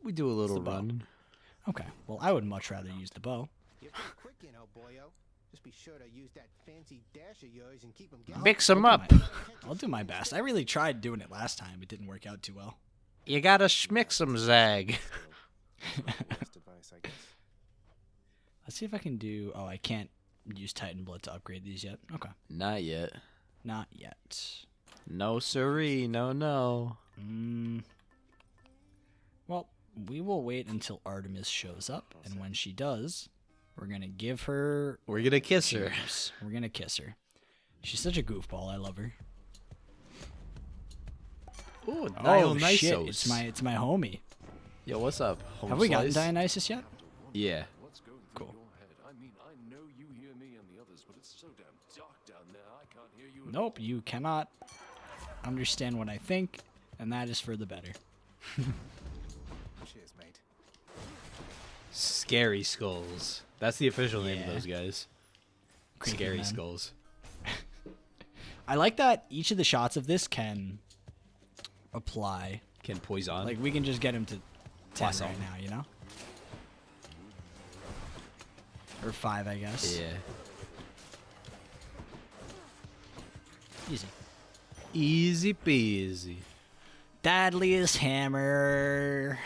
We do a little bow. run. Okay. Well, I would much rather use the bow. You're pretty quick, you know, boyo. Just be sure to use that fancy dash of yours and keep them going. Mix them up. I'll do my best. I really tried doing it last time. It didn't work out too well. You gotta schmix 'em, Zag. Let's see if I can do... Oh, I can't use Titan Blood to upgrade these yet. Okay. Not yet. Not yet. No siree. No. Well, we will wait until Artemis shows up, and when she does, we're gonna give her... We're gonna kiss her. cheers. We're gonna kiss her. She's such a goofball. I love her. Ooh, Oh, Dionysos. shit. It's my homie. Yo, what's up? Home Have we gotten slice? Dionysus yet? Yeah. What's going Cool. through your head? I mean, I know you hear me and the others, but it's so damn dark down there. I can't hear you. Nope, you cannot understand what I think, and that is for the better. Cheers, mate. Scary Skulls. That's the official name of Yeah. those guys. Creepy Scary men. Skulls. I like that each of the shots of this can apply. Can poison. Like, we can just get him to 10 Poisson. right now, you know? Or 5, I guess. Yeah. Easy. Easy peasy. Deadliest hammer.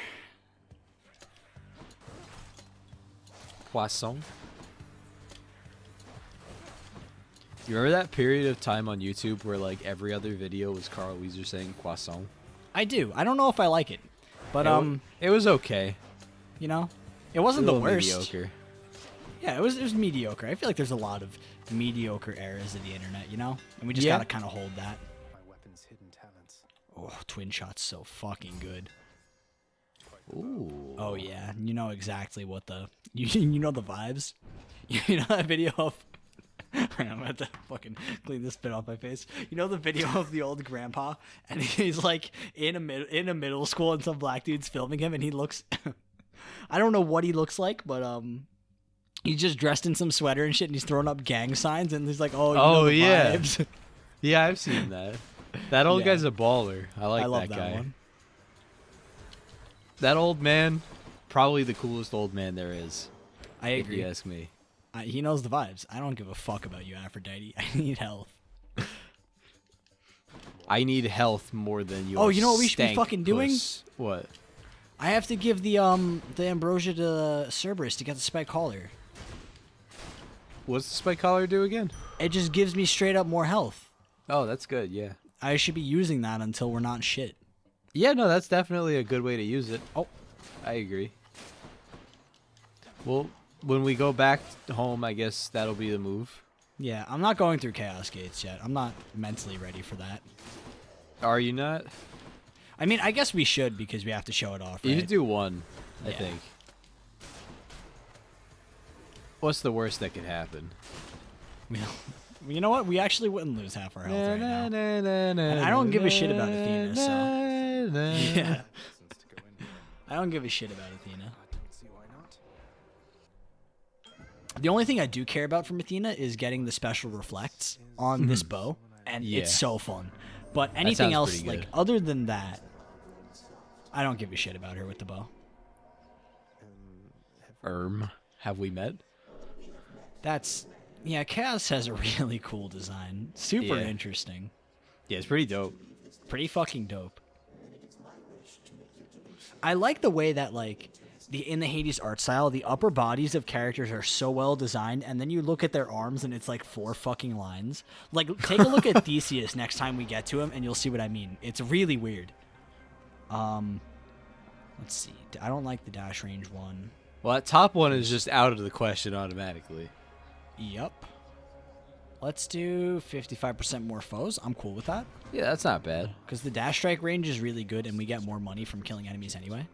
Poisson. You remember that period of time on YouTube where like every other video was Carl Weezer saying Poisson? I do. I don't know if I like it. But, It was okay. you know, it wasn't A the little worst. mediocre. Yeah, it was mediocre. I feel like there's a lot of mediocre eras of the internet, you know? And we just Yeah. gotta kind of hold that. My weapon's hidden talents. Oh, twin shot's so fucking good. Ooh. Oh yeah, you know exactly what the you know the vibes. You know that video of I'm about to fucking clean this spit off my face. You know the video of the old grandpa, and he's like in a middle school, and some black dude's filming him, and he looks I don't know what he looks like, but he's just dressed in some sweater and shit, and he's throwing up gang signs, and he's like, oh, you know the yeah. vibes. Yeah, I've seen that. That old Yeah. guy's a baller. I like I love that that guy. one. That old man, probably the coolest old man there is. I If agree. you ask me. He knows the vibes. I don't give a fuck about you, Aphrodite. I need health. I need health more than you. Oh, you know what we should be fucking doing? What? I have to give the ambrosia to Cerberus to get the spike collar. What's the spike collar do again? It just gives me straight up more health. Oh, that's good. Yeah. I should be using that until we're not shit. Yeah, no, that's definitely a good way to use it. Oh. I agree. Well, when we go back home, I guess that'll be the move. Yeah, I'm not going through Chaos Gates yet. I'm not mentally ready for that. Are you not? I mean, I guess we should because we have to show it off, You right? should do one, I Yeah. think. What's the worst that could happen? You know what? We actually wouldn't lose half our health right now. And I don't give a shit about Athena, so... Yeah. I don't give a shit about Athena. See why not? The only thing I do care about from Athena is getting the special reflects on this bow, and Yeah. it's so fun. But anything sounds else, pretty like, good. other than that, I don't give a shit about her with the bow. Have we met? That's... Yeah, Chaos has a really cool design. Super Yeah. interesting. Yeah, it's pretty dope. Pretty fucking dope. I like the way that, like, in the Hades art style, the upper bodies of characters are so well designed, and then you look at their arms and it's like 4 fucking lines. Like, take a look at Theseus next time we get to him, and you'll see what I mean. It's really weird. Let's see. I don't like the dash range one. Well, that top one is just out of the question automatically. Yup. Let's do 55% more foes. I'm cool with that. Yeah, that's not bad. Because the dash strike range is really good, and we get more money from killing enemies anyway.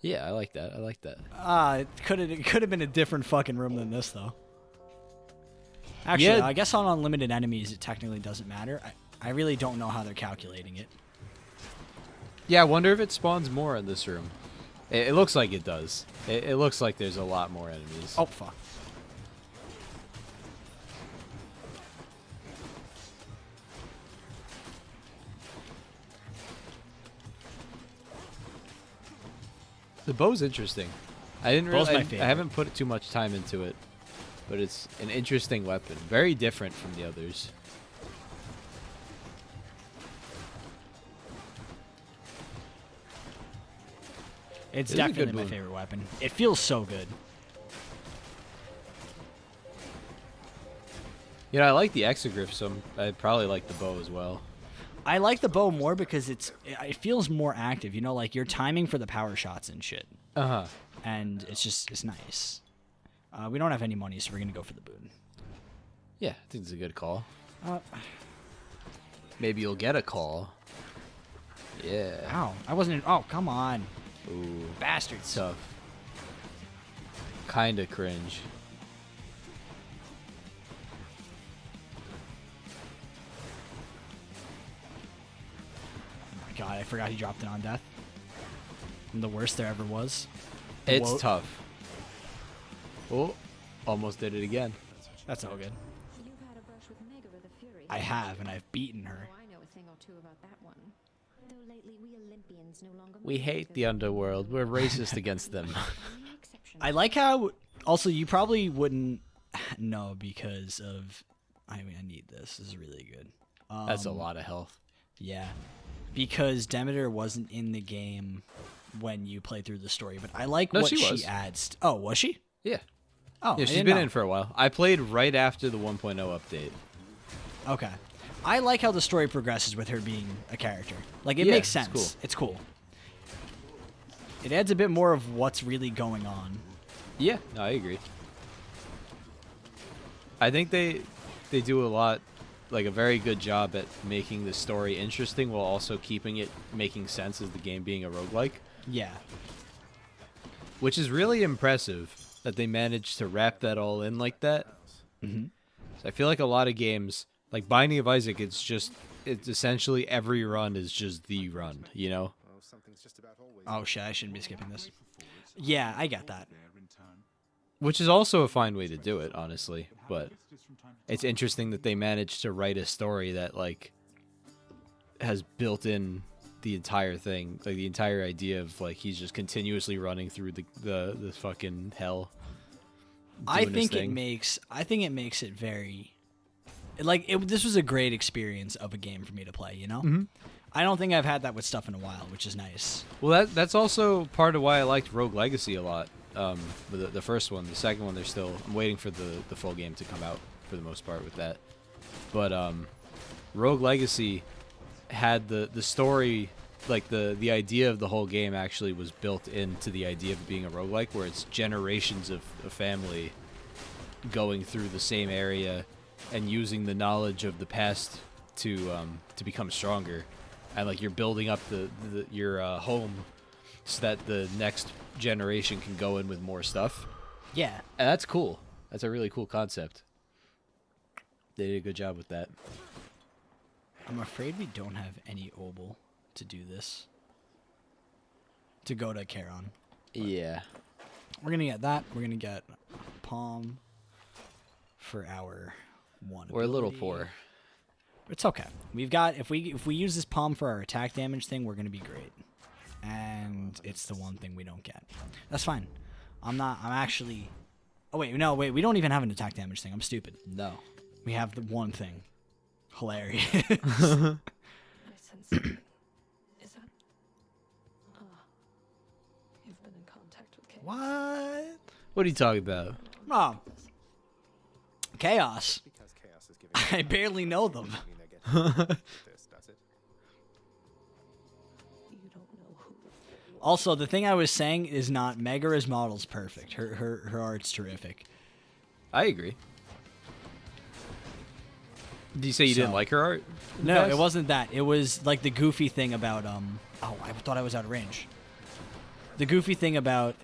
Yeah, I like that. I like that. It could have been a different fucking room than this, though. Actually, Yeah. I guess on unlimited enemies, it technically doesn't matter. I really don't know how they're calculating it. Yeah, I wonder if it spawns more in this room. It looks like it does. It looks like there's a lot more enemies. Oh, fuck. The bow's interesting. I didn't Bow's really. my I favorite. haven't put too much time into it, but it's an interesting weapon. Very different from the others. It's It is a definitely good my boon. favorite weapon. It feels so good. You know, I like the exogryph, so I probably like the bow as well. I like the bow more because it feels more active. You know, like you're timing for the power shots and shit, Uh-huh. and it's nice. We don't have any money, so we're gonna go for the boon. Yeah, I think it's a good call. Uh, Maybe you'll get a call. Yeah. Ow! I wasn't. Oh, come on, Ooh, bastards! tough. Kinda cringe. Oh my god, I forgot he dropped it on death. I'm the worst there ever was. It's Whoa. tough. Oh, almost did it again. That's all good. You've had a brush with Megara the Fury. I have, and I've beaten her. Oh, I know a thing or two about that one. Though lately we Olympians no longer We mind hate because the underworld. We're racist against them. only exception. I like how. Also, you probably wouldn't know because of. I mean, I need this. This is really good. That's a lot of health. Yeah, because Demeter wasn't in the game when you played through the story, but I like No, what she she was. adds. Oh, was she? Yeah. Oh, Yeah, I she's didn't been know. in for a while. I played right after the 1.0 update. Okay. I like how the story progresses with her being a character. Like, it Yeah, makes it's sense. cool. It's cool. It adds a bit more of what's really going on. Yeah, no, I agree. I think they do a lot, like a very good job at making the story interesting while also keeping it making sense as the game being a roguelike, Yeah. which is really impressive that they managed to wrap that all in like that. Mhm. So I feel like a lot of games, like Binding of Isaac, it's essentially every run is just the run, you know? Well, something's just about always. Oh, shit, I shouldn't be skipping this. Yeah, I get that. Which is also a fine way to do it, honestly. But it's interesting that they managed to write a story that like has built in the entire thing, like the entire idea of like he's just continuously running through the fucking hell. I doing his think it thing. makes it very like this was a great experience of a game for me to play, you know? Mm-hmm. I don't think I've had that with stuff in a while, which is nice. Well, that's also part of why I liked Rogue Legacy a lot. The first one, the second one, I'm waiting for the full game to come out for the most part with that. But Rogue Legacy had the story, like the idea of the whole game actually was built into the idea of being a roguelike, where it's generations of a family going through the same area and using the knowledge of the past to become stronger, and like you're building up your home so that the next generation can go in with more stuff. Yeah. And that's cool. That's a really cool concept. They did a good job with that. I'm afraid we don't have any obol to do this. To go to Charon. Yeah. We're going to get that. We're going to get Palm for our one. We're a little ability. poor. It's okay. We've got if we use this Palm for our attack damage thing, we're going to be great. And it's the one thing we don't get. That's fine. I'm actually... Oh, wait. No, wait. We don't even have an attack damage thing. I'm stupid. No. We have the one thing. Hilarious. I sense something. Is that? Ah, you've been in contact with Chaos. What? What are you talking about? Oh. Chaos. Because chaos is giving I barely know them. I mean, I get this, does it? You don't know who. Also, the thing I was saying is not Megara's model's perfect. Her art's terrific. I agree. Did you say you didn't So- like her art? No, Guys? it wasn't that. It was like the goofy thing about Oh, I thought I was out of range. The goofy thing about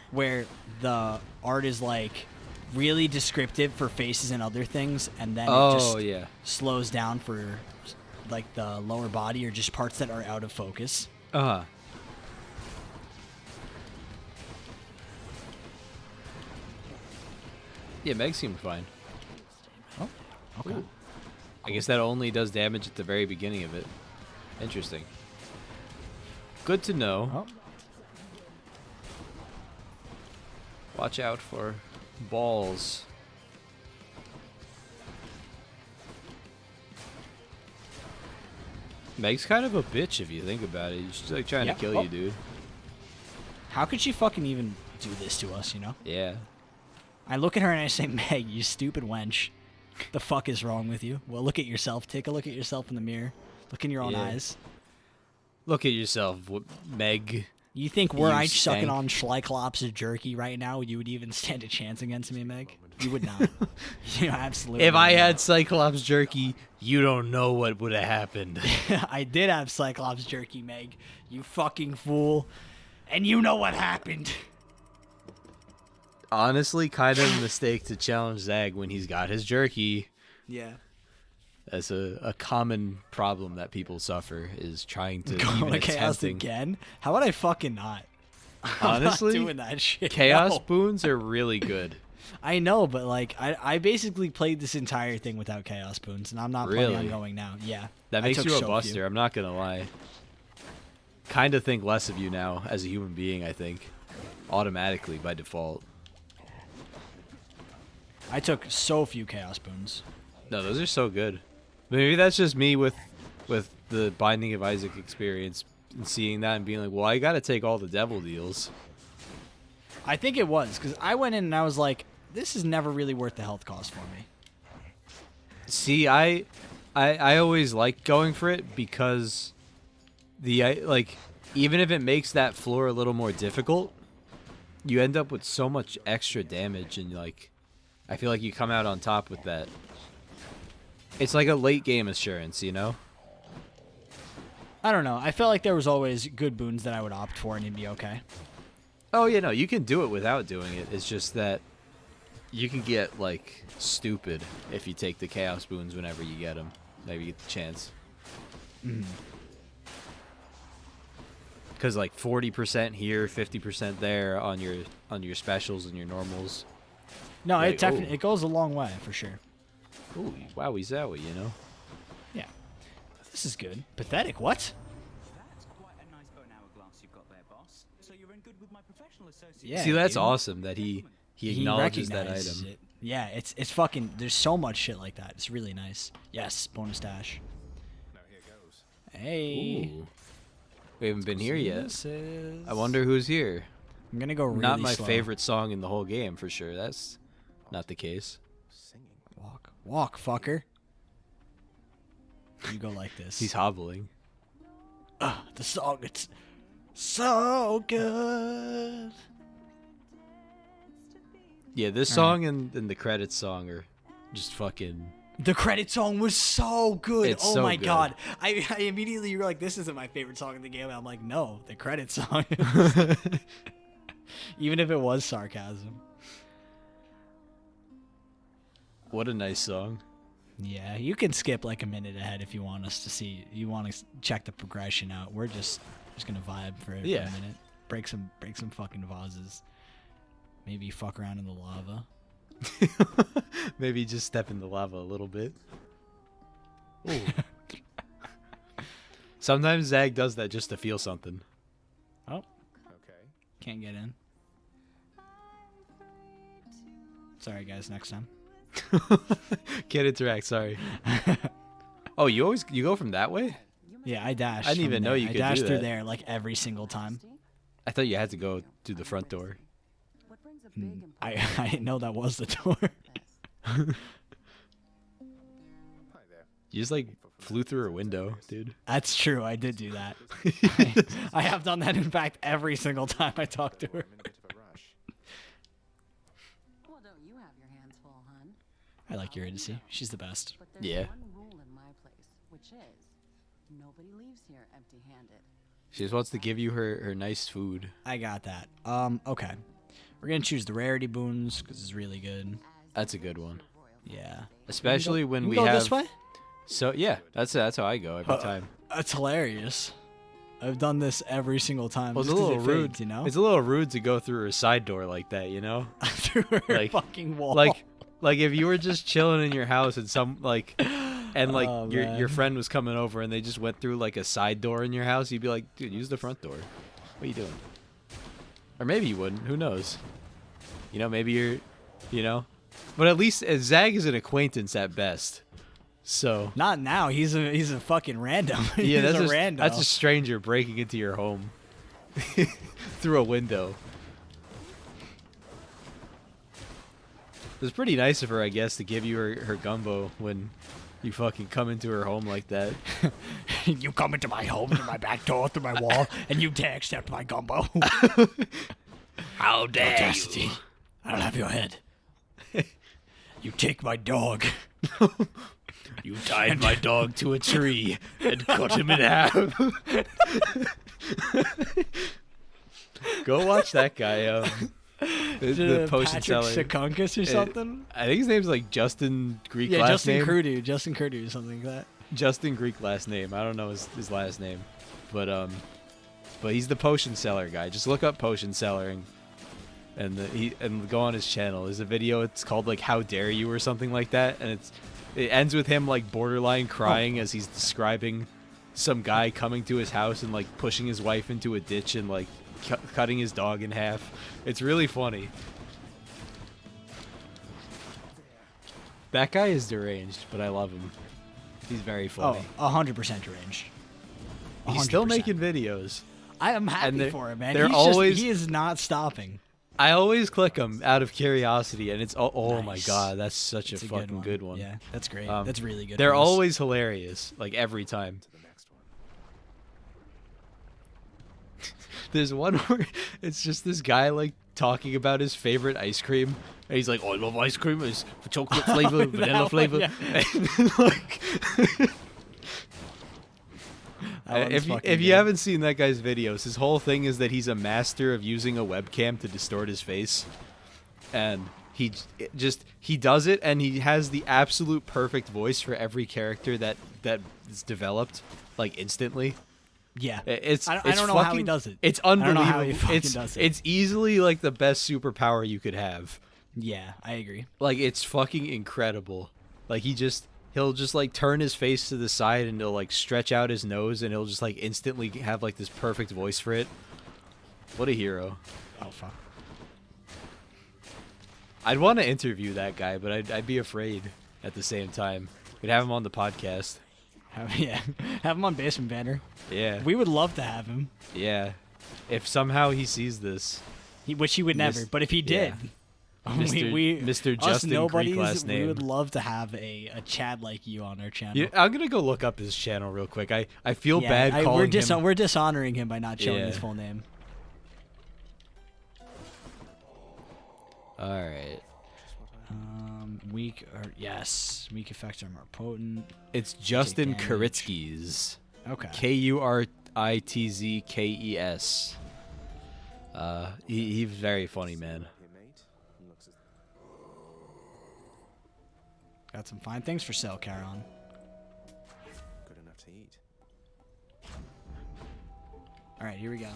where the art is like really descriptive for faces and other things, and then it Oh, just yeah. slows down for like the lower body or just parts that are out of focus. Uh-huh. Yeah, Meg seemed fine. Oh, okay. Ooh. I guess that only does damage at the very beginning of it. Interesting. good to know. Oh. Watch out for balls. Meg's kind of a bitch if you think about it. She's like trying Yeah. to kill Oh. you, dude. How could she fucking even do this to us, you know? Yeah. I look at her and I say, Meg, you stupid wench. The fuck is wrong with you? Well, look at yourself. Take a look at yourself in the mirror. Look in your own Yeah. eyes. Look at yourself, Meg. You think were You I sucking stank. on Schleichlops jerky right now, you would even stand a chance against me, Meg? You would not. You absolutely If I would had Cyclops jerky, you don't know what would have happened. not. I did have Cyclops jerky, Meg. You fucking fool. And you know what happened. Honestly, kind of a mistake to challenge Zag when he's got his jerky. Yeah. That's a common problem that people suffer, is trying to Going even to chaos attempting. again? How would I fucking not? Honestly, I'm not doing that shit. Chaos No. Boons are really good. I know, but like I basically played this entire thing without Chaos Boons, and I'm not planning on Really? going now. Yeah. That I makes took you a so few. buster, I'm not gonna lie. Kind of think less of you now as a human being, I think. Automatically, by default. I took so few Chaos Boons. No, those are so good. Maybe that's just me with the Binding of Isaac experience and seeing that and being like, well, I gotta take all the devil deals. I think it was, because I went in and I was like, this is never really worth the health cost for me. See, I always like going for it because like even if it makes that floor a little more difficult, you end up with so much extra damage, and like I feel like you come out on top with that. It's like a late game assurance, you know? I don't know. I felt like there was always good boons that I would opt for and it'd be okay. Oh, yeah, no, you can do it without doing it. It's just that you can get, like, stupid if you take the Chaos Boons whenever you get them. Maybe you get the chance. Because, like, 40% here, 50% there on your specials and your normals. No, Like, it definitely oh. it goes a long way for sure. Ooh, wowie zowie, you know? Yeah. This is good. Pathetic. What? That's quite a nice bone hourglass you've got there, boss. So you're in good with my professional associate. Yeah. See, that's dude. awesome that he acknowledges that recognizes item. it. Yeah, it's fucking. There's so much shit like that. It's really nice. Yes, bonus dash. Now here goes. Hey. Ooh. We haven't been here yet. This is- I wonder who's here. I'm gonna go really Not my slow. favorite song in the whole game, for sure. That's not the case. Singing. Walk, fucker. You go like this. He's hobbling. The song. It's so good. Yeah, this song and the credits song are just fucking... The credit song was so good. It's Oh so my good. god. I immediately you were like, this isn't my favorite song in the game. And I'm like, no, the credit song. Even if it was sarcasm. What a nice song. Yeah, you can skip like a minute ahead if you want us to see. You want to check the progression out. We're just gonna vibe for a Yeah. minute. Break some fucking vases. Maybe fuck around in the lava. Maybe just step in the lava a little bit. Ooh. Sometimes Zag does that just to feel something. Oh, Okay. can't get in. Sorry guys, next time. Can't interact, sorry. Oh, you go from that way? Yeah, I dashed. I didn't from even know there. you I could dashed do through that. there like every single time. I thought you had to go through the front door. I didn't know that was the door. Hi there. You just like flew through a window, dude. That's true. I did do that. I have done that, in fact, every single time I talk to her. I'm in a bit of a rush. Well, don't you have your hands full, hun? I like Eurydice. She's the best. But there's Yeah. one rule in my place, which is nobody leaves here empty-handed. She just wants to give you her nice food. I got that. Okay. We're gonna choose the rarity boons because it's really good. That's a good one. Yeah. Especially when You we go have... this way? So, yeah, that's how I go every time. That's hilarious. I've done this every single time. Well, it's a just 'cause little it rude, fades, you know? It's a little rude to go through a side door like that, you know? Through her like- fucking wall. Like if you were just chilling in your house and and like Oh, your man. friend was coming over and they just went through like a side door in your house, you'd be like, dude, use the front door. What are you doing? Or maybe you wouldn't. Who knows? You know, maybe you're, you know. But at least Zag is an acquaintance at best. So Not now. He's a fucking random. yeah, He's that's a just, rando. that's a stranger breaking into your home through a window. It was pretty nice of her, I guess, to give you her gumbo when you fucking come into her home like that. You come into my home through my back door, through my wall, and you dare accept my gumbo. How dare Audacity. I'll have your head. You take my dog. You tied my dog to a tree and cut him in half. Go watch that guy. The potion Patrick seller. Secunkus or something? I think his name's like Justin Greek Yeah, last Justin name. Justin Curdu, something like that. Justin Greek last name. I don't know his last name, but he's the potion seller guy. Just look up potion seller and go on his channel. There's a video. It's called like "How Dare You" or something like that, and it ends with him like borderline crying as he's describing some guy coming to his house and like pushing his wife into a ditch and like cutting his dog in half. It's really funny. That guy is deranged, but I love him. He's very funny. Oh, 100% deranged. He's still 100%. making videos. I am happy they're- for him, man. they're He's always- he is not stopping. I always click them out of curiosity, and it's oh my Nice. god, that's such It's a a fucking good one. Yeah, that's great. Um, That's really good. They're for us. always hilarious, like every time. The next one. There's one where it's just this guy like talking about his favorite ice cream, and he's like, "Oh, I love ice cream. It's chocolate flavor, vanilla one, flavor." yeah. And, like, That one's if fucking you good. haven't seen that guy's videos, his whole thing is that he's a master of using a webcam to distort his face, and he does it, and he has the absolute perfect voice for every character that is developed, like instantly. Yeah. It's I it's don't know how he fucking- does it. It's I don't know unbelievable. how he fucking it's does it. it's easily like the best superpower you could have. Yeah, I agree. Like it's fucking incredible. Like he'll just like turn his face to the side and he'll like stretch out his nose and he'll just like instantly have like this perfect voice for it. What a hero. Oh fuck. I'd want to interview that guy, but I'd be afraid at the same time. We'd have him on the podcast. Yeah, have him on Basement Banner. Yeah. We would love to have him. Yeah. If somehow he sees this. Which he would never. But if he did, Mr. Mr. us Justin Greek nobodies, last we name. would love to have a Chad like you on our channel. Yeah, I'm gonna go look up his channel real quick. I feel bad we're calling him. we're dishonoring him by not showing his Yeah. full name. All right. Weak weak effects are more potent. It's Justin damage. Kuritzkes. Okay. Kuritzkes. He's very funny, man. Here, mate. Looks as Got some fine things for sale, Charon. good enough to eat. All right, here we go.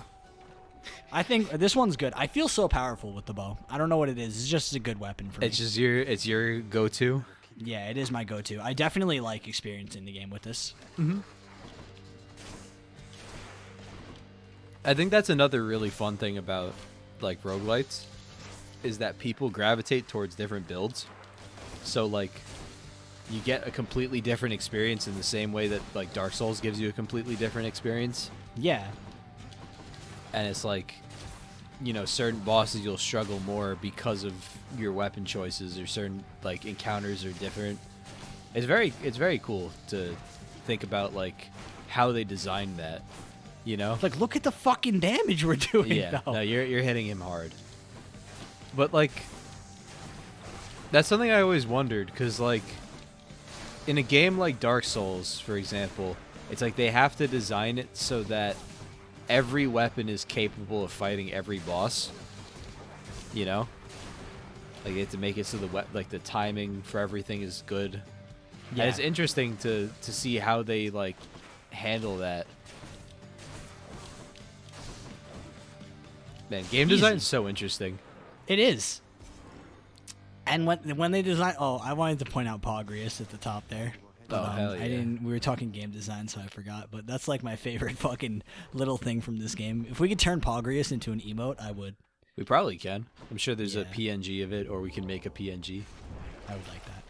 I think this one's good. I feel so powerful with the bow. I don't know what it is. It's just a good weapon for me. It's your go-to. Yeah, it is my go-to. I definitely like experiencing the game with this. I think that's another really fun thing about like roguelites is that people gravitate towards different builds. So like you get a completely different experience in the same way that like Dark Souls gives you a completely different experience. Yeah. And it's like, you know, certain bosses you'll struggle more because of your weapon choices, or certain like encounters are different. It's very cool to think about like how they designed that, you know? Like, look at the fucking damage we're doing. Yeah, though. no, you're hitting him hard. But like, that's something I always wondered, because like, in a game like Dark Souls, for example, it's like they have to design it so that every weapon is capable of fighting every boss. You know, like they have to make it so the timing for everything is good. Yeah. And it's interesting to see how they like handle that. Man, game design is so interesting. It is. And when they design, I wanted to point out POGreus at the top there. But, hell yeah. I didn't. We were talking game design, so I forgot. But that's like my favorite fucking little thing from this game. If we could turn POGreus into an emote, I would. We probably can. I'm sure there's a Yeah. PNG of it, or we can make a PNG. I would like that.